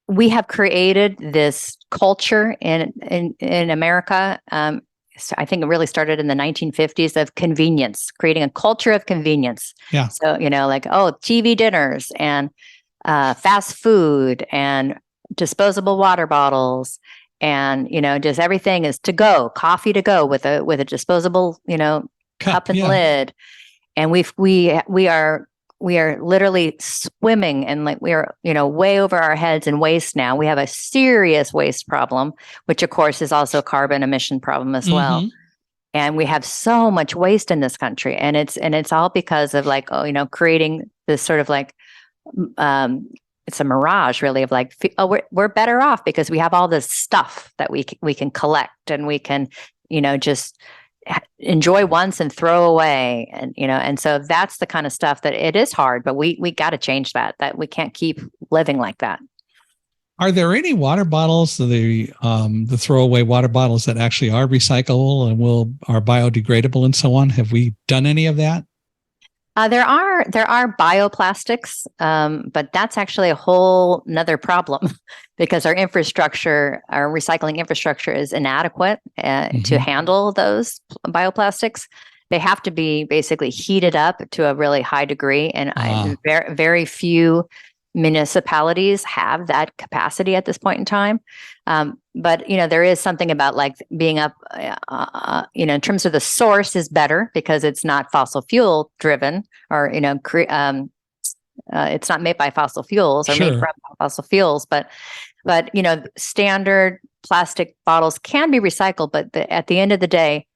Speaker 2: we have created this culture in America. So I think it really started in the 1950s of convenience, creating a culture of convenience.
Speaker 1: Yeah.
Speaker 2: So, like, TV dinners and fast food and disposable water bottles, and, just everything is to go, coffee to go with a disposable, cup and lid. And we are literally swimming, and like we are, way over our heads in waste now. We have a serious waste problem, which of course is also a carbon emission problem as well. And we have so much waste in this country, and it's all because of like, creating this sort of like, it's a mirage really of like, we're better off because we have all this stuff that we can collect, and we can, just enjoy once and throw away. And, and so that's the kind of stuff that it is hard, but we got to change that we can't keep living like that.
Speaker 1: Are there any water bottles, the throwaway water bottles, that actually are recyclable and are biodegradable and so on? Have we done any of that?
Speaker 2: There are bioplastics, but that's actually a whole nother problem because our recycling infrastructure is inadequate to handle those bioplastics. They have to be basically heated up to a really high degree, and very, very few municipalities have that capacity at this point in time. But, there is something about like being up, in terms of the source is better because it's not fossil fuel driven, or, it's not made by fossil fuels or made from fossil fuels, but, standard plastic bottles can be recycled, but at the end of the day,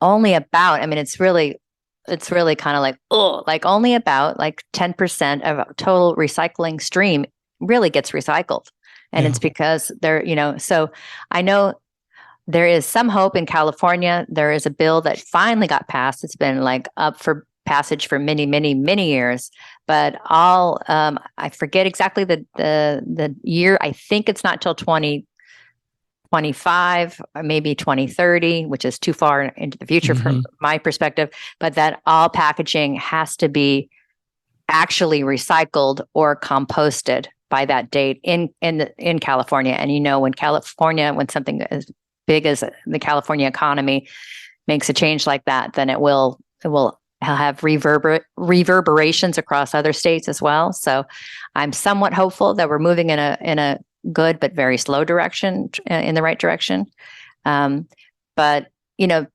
Speaker 2: only about, it's really kind of like, only about like 10% of total recycling stream really gets recycled. And
Speaker 1: Yeah.
Speaker 2: it's because so I know there is some hope in California. There is a bill that finally got passed. It's been like up for passage for many, many, many years. But I forget exactly the year. I think it's not till 2025 or maybe 2030, which is too far into the future from my perspective. But that all packaging has to be actually recycled or composted by that date in California. And when something as big as the California economy makes a change like that, then it will have reverberations across other states as well. So I'm somewhat hopeful that we're moving in a good but very slow direction, in the right direction. But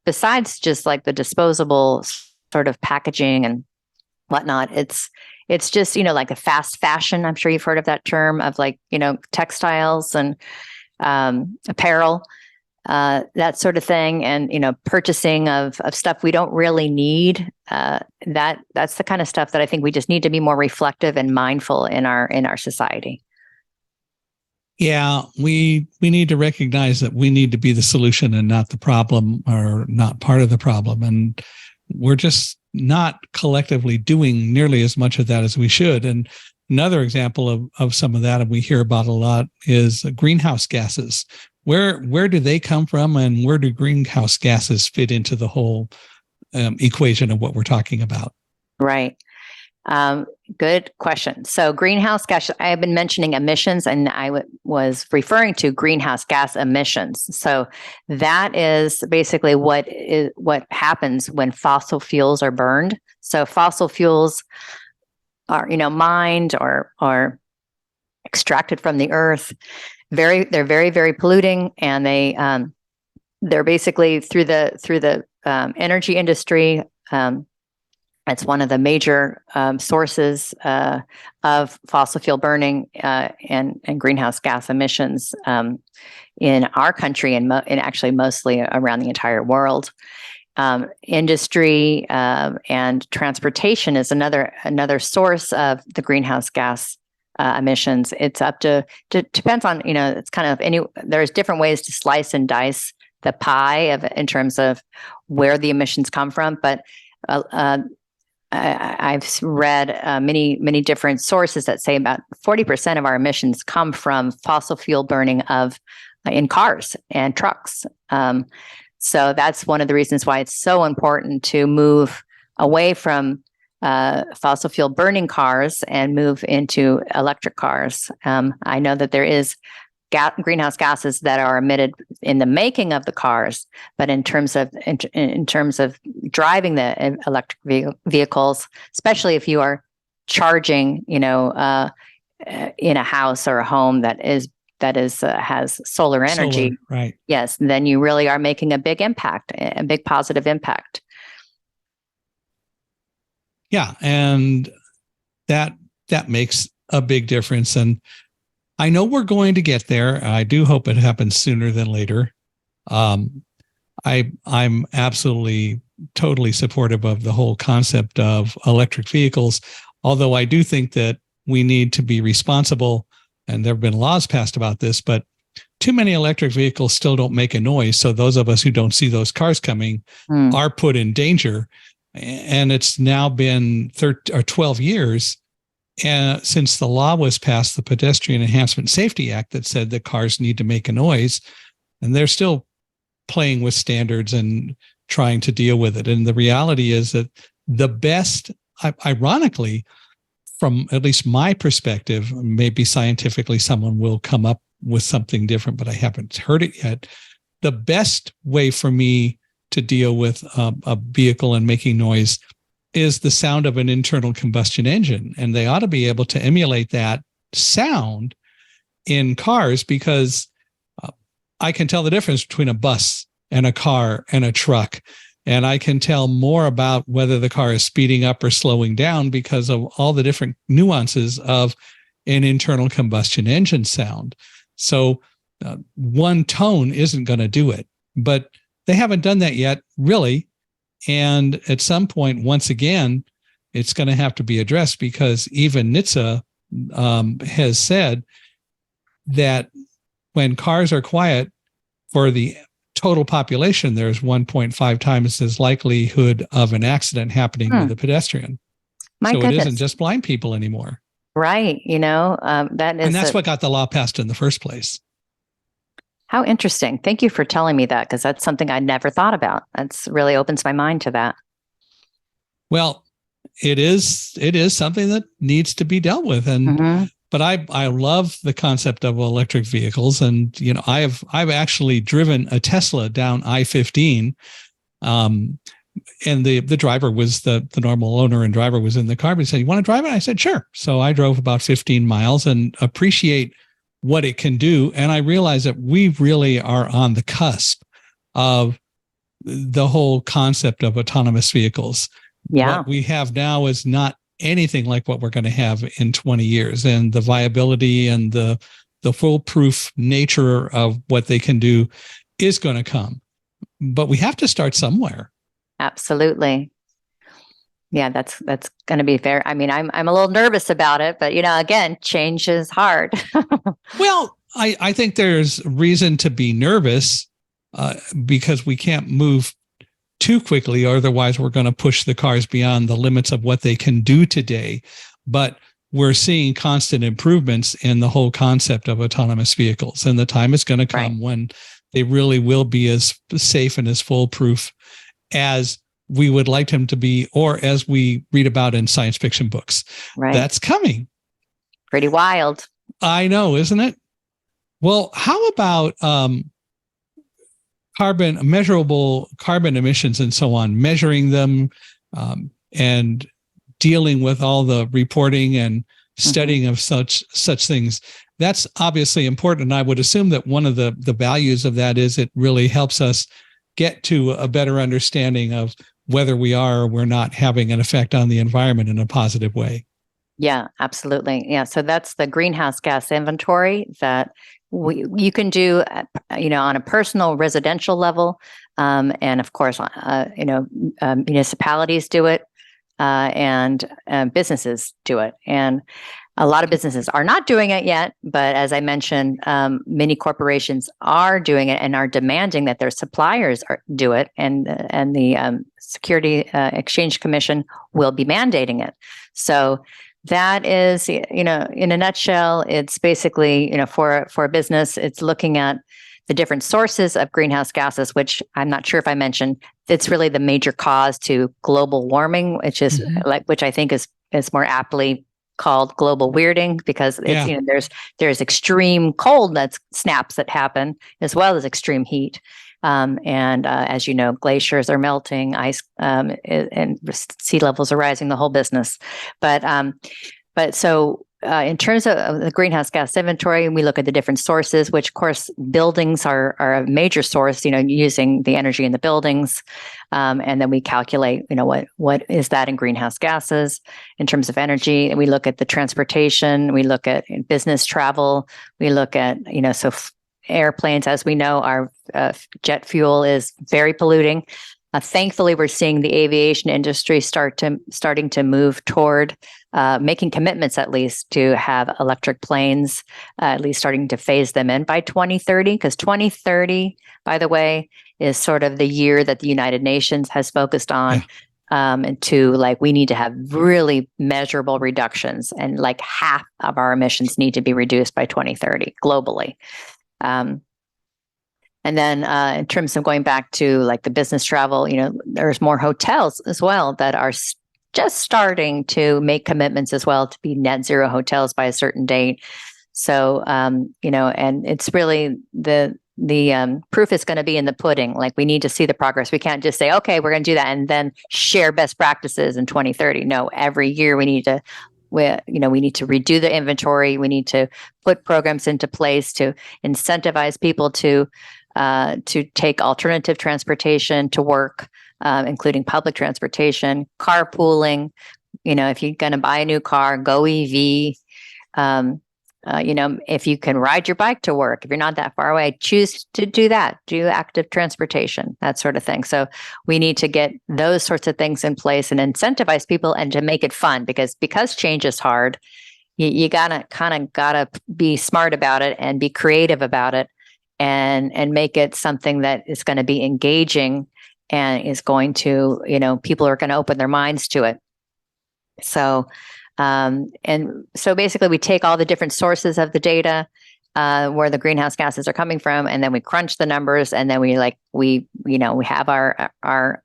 Speaker 2: besides just like the disposable sort of packaging and whatnot, it's just like a fast fashion. I'm sure you've heard of that term, of like textiles and apparel, that sort of thing, and purchasing of stuff we don't really need. That's the kind of stuff that I think we just need to be more reflective and mindful in our society.
Speaker 1: Yeah, we need to recognize that we need to be the solution and not the problem, or not part of the problem. And we're just not collectively doing nearly as much of that as we should. And another example of some of that, and we hear about a lot, is greenhouse gases. Where do they come from, and where do greenhouse gases fit into the whole equation of what we're talking about?
Speaker 2: Right. Good question. So greenhouse gas, I have been mentioning emissions, and I was referring to greenhouse gas emissions. So that is basically what happens when fossil fuels are burned. So fossil fuels are, mined or extracted from the earth. They're very, very polluting, and they're basically through the energy industry. It's one of the major sources of fossil fuel burning and greenhouse gas emissions in our country, and actually mostly around the entire world. Industry and transportation is another source of the greenhouse gas emissions. It's up to depends on it's kind of there's different ways to slice and dice the pie in terms of where the emissions come from, but I've read many different sources that say about 40% of our emissions come from fossil fuel burning in cars and trucks. So that's one of the reasons why it's so important to move away from fossil fuel burning cars and move into electric cars. I know that there is greenhouse gases that are emitted in the making of the cars, but in terms of driving the electric vehicles, especially if you are charging, in a house or a home that has solar energy,
Speaker 1: right?
Speaker 2: Yes, then you really are making a big impact, a big positive impact.
Speaker 1: Yeah, and that makes a big difference. And I know we're going to get there. I do hope it happens sooner than later. I'm absolutely, totally supportive of the whole concept of electric vehicles, although I do think that we need to be responsible, and there have been laws passed about this, but too many electric vehicles still don't make a noise. So those of us who don't see those cars coming are put in danger. And it's now been 12 years since the law was passed, the Pedestrian Enhancement Safety Act, that said that cars need to make a noise, and they're still playing with standards and trying to deal with it. And the reality is that the best, ironically, from at least my perspective, maybe scientifically someone will come up with something different, but I haven't heard it yet. The best way for me to deal with a vehicle and making noise is the sound of an internal combustion engine. And they ought to be able to emulate that sound in cars, because I can tell the difference between a bus and a car and a truck. And I can tell more about whether the car is speeding up or slowing down because of all the different nuances of an internal combustion engine sound. So one tone isn't going to do it, but they haven't done that yet, really. And at some point, once again, it's going to have to be addressed, because even NHTSA has said that when cars are quiet, for the total population, there's 1.5 times as likelihood of an accident happening with a pedestrian.
Speaker 2: My
Speaker 1: so
Speaker 2: goodness.
Speaker 1: It isn't just blind people anymore.
Speaker 2: Right.
Speaker 1: And that's what got the law passed in the first place.
Speaker 2: How interesting. Thank you for telling me that, because that's something I never thought about. That's really opens my mind to that.
Speaker 1: Well, it is something that needs to be dealt with. And but I love the concept of electric vehicles. And I've actually driven a Tesla down I-15. And the driver was the normal owner and driver was in the car. But he said, "You want to drive it?" I said, "Sure." So I drove about 15 miles and appreciate what it can do. And I realized that we really are on the cusp of the whole concept of autonomous vehicles.
Speaker 2: Yeah.
Speaker 1: What we have now is not anything like what we're going to have in 20 years. And the viability and the foolproof nature of what they can do is going to come. But we have to start somewhere.
Speaker 2: Absolutely. Yeah, that's going to be fair. I mean, I'm a little nervous about it, but again, change is hard.
Speaker 1: Well, I think there's reason to be nervous because we can't move too quickly, otherwise we're going to push the cars beyond the limits of what they can do today. But we're seeing constant improvements in the whole concept of autonomous vehicles, and the time is going to come when they really will be as safe and as foolproof as we would like them to be, or as we read about in science fiction books.
Speaker 2: Right.
Speaker 1: That's coming.
Speaker 2: Pretty wild.
Speaker 1: I know, isn't it? Well, how about measurable carbon emissions and so on, measuring them and dealing with all the reporting and studying of such things? That's obviously important. And I would assume that one of the values of that is it really helps us get to a better understanding of whether we are or we're not having an effect on the environment in a positive way.
Speaker 2: Yeah, absolutely. Yeah. So that's the greenhouse gas inventory that you can do, on a personal residential level. And of course, municipalities do it and businesses do it. And a lot of businesses are not doing it yet, but as I mentioned, many corporations are doing it and are demanding that their suppliers do it, and the Security Exchange Commission will be mandating it. So that is, in a nutshell, it's basically, for a business, it's looking at the different sources of greenhouse gases, which I'm not sure if I mentioned. It's really the major cause to global warming, which is which I think is more aptly called global weirding, because it's, there's extreme cold snaps that happen as well as extreme heat. And as you know, glaciers are melting, ice and sea levels are rising, the whole business. But so in terms of the greenhouse gas inventory, we look at the different sources, which of course buildings are a major source, using the energy in the buildings. And then we calculate, what is that in greenhouse gases in terms of energy. And we look at the transportation, we look at business travel, we look at, airplanes, as we know, our jet fuel is very polluting. Thankfully, we're seeing the aviation industry starting to move toward making commitments, at least, to have electric planes, at least starting to phase them in by 2030. Because 2030, by the way, is sort of the year that the United Nations has focused on. And we need to have really measurable reductions, and half of our emissions need to be reduced by 2030 globally. And then in terms of going back to the business travel, there's more hotels as well that are just starting to make commitments as well to be net zero hotels by a certain date. So, and it's really the proof is going to be in the pudding. We need to see the progress. We can't just say, okay, we're going to do that and then share best practices in 2030. No, every year we need to redo the inventory. We need to put programs into place to incentivize people to take alternative transportation to work, including public transportation, carpooling. If you're going to buy a new car, go EV. If you can ride your bike to work, if you're not that far away, choose to do that. Do active transportation, that sort of thing. So we need to get those sorts of things in place and incentivize people and to make it fun, because change is hard. you gotta be smart about it and be creative about it, and make it something that is going to be engaging and is going to, people are going to open their minds to it. So, and so basically we take all the different sources of the data, where the greenhouse gases are coming from, and then we crunch the numbers, and then we have our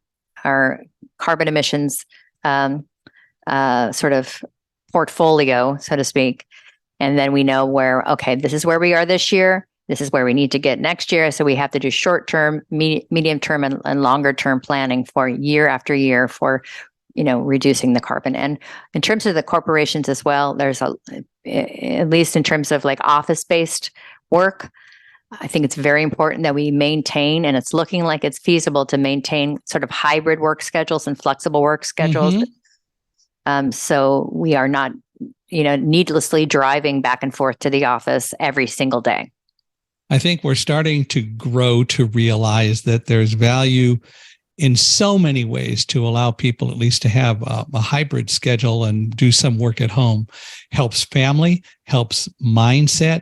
Speaker 2: carbon emissions, sort of portfolio, so to speak. And then we know okay, this is where we are this year. This is where we need to get next year. So we have to do short-term, medium-term, and longer-term planning for year after year for, reducing the carbon. And in terms of the corporations as well, there's at least in terms of like office-based work, I think it's very important that we maintain, and it's looking like it's feasible to maintain sort of hybrid work schedules and flexible work schedules. So we are not, needlessly driving back and forth to the office every single day.
Speaker 1: I think we're starting to grow to realize that there's value in so many ways to allow people at least to have a hybrid schedule and do some work at home. Helps family, helps mindset.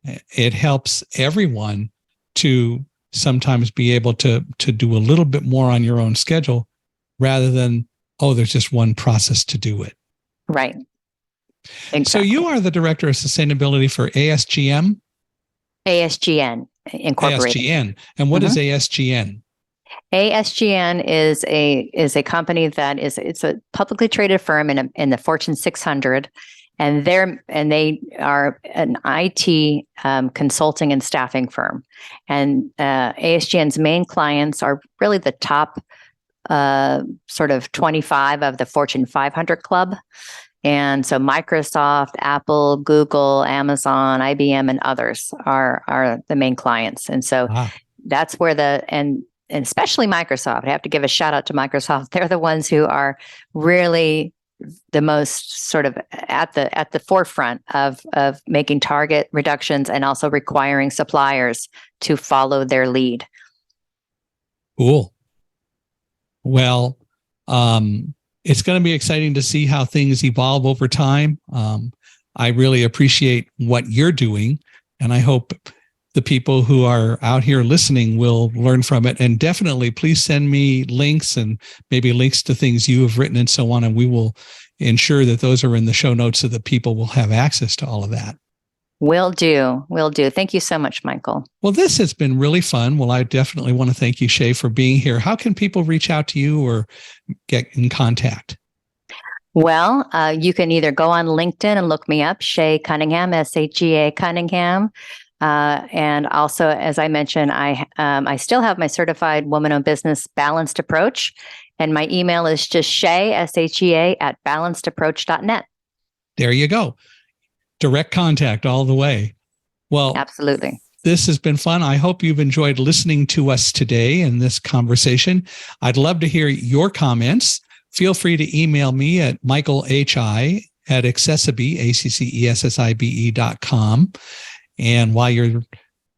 Speaker 1: It helps everyone to sometimes be able to do a little bit more on your own schedule rather than, there's just one process to do it.
Speaker 2: Right. Exactly.
Speaker 1: So you are the Director of Sustainability for ASGM?
Speaker 2: ASGN Incorporated.
Speaker 1: ASGN. And what is ASGN?
Speaker 2: ASGN is a company that it's a publicly traded firm in the Fortune 600, and they are an IT consulting and staffing firm. And ASGN's main clients are really the top sort of 25 of the Fortune 500 club. And so Microsoft, Apple, Google, Amazon, IBM, and others are the main clients. And so that's where and especially Microsoft, I have to give a shout out to Microsoft. They're the ones who are really the most sort of at the forefront of making target reductions and also requiring suppliers to follow their lead.
Speaker 1: Cool. Well, it's going to be exciting to see how things evolve over time. I really appreciate what you're doing, and I hope the people who are out here listening will learn from it. And definitely, please send me links and maybe links to things you have written and so on, and we will ensure that those are in the show notes so that people will have access to all of that.
Speaker 2: Will do. Thank you so much, Michael.
Speaker 1: Well, this has been really fun. Well, I definitely want to thank you, Shea, for being here. How can people reach out to you or get in contact?
Speaker 2: Well, you can either go on LinkedIn and look me up, Shea Cunningham, SHEA Cunningham. And also, as I mentioned, I still have my certified woman-owned business balanced approach. And my email is just Shea, SHEA, @balancedapproach.net.
Speaker 1: There you go. Direct contact all the way. Well,
Speaker 2: absolutely.
Speaker 1: This has been fun. I hope you've enjoyed listening to us today in this conversation. I'd love to hear your comments. Feel free to email me at michaelhi@accessibe, ACCESSIBE.com. And while you're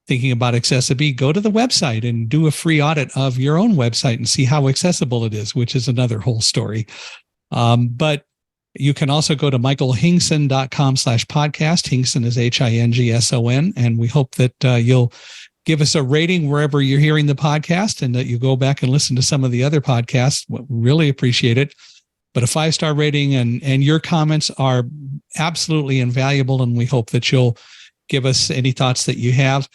Speaker 1: thinking about Accessibe, go to the website and do a free audit of your own website and see how accessible it is, which is another whole story. But you can also go to michaelhingson.com/podcast. Hingson is HINGSON. And we hope that you'll give us a rating wherever you're hearing the podcast and that you go back and listen to some of the other podcasts. We really appreciate it. But a 5-star rating and your comments are absolutely invaluable. And we hope that you'll give us any thoughts that you have.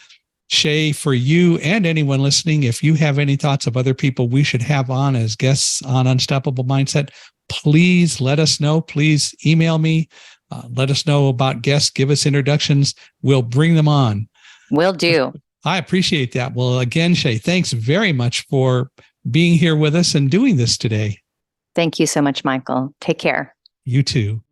Speaker 1: Shea, for you and anyone listening, if you have any thoughts of other people we should have on as guests on Unstoppable Mindset, please let us know. Please email me. Let us know about guests. Give us introductions. We'll bring them on.
Speaker 2: Will do.
Speaker 1: I appreciate that. Well, again, Shea, thanks very much for being here with us and doing this today.
Speaker 2: Thank you so much, Michael. Take care.
Speaker 1: You too.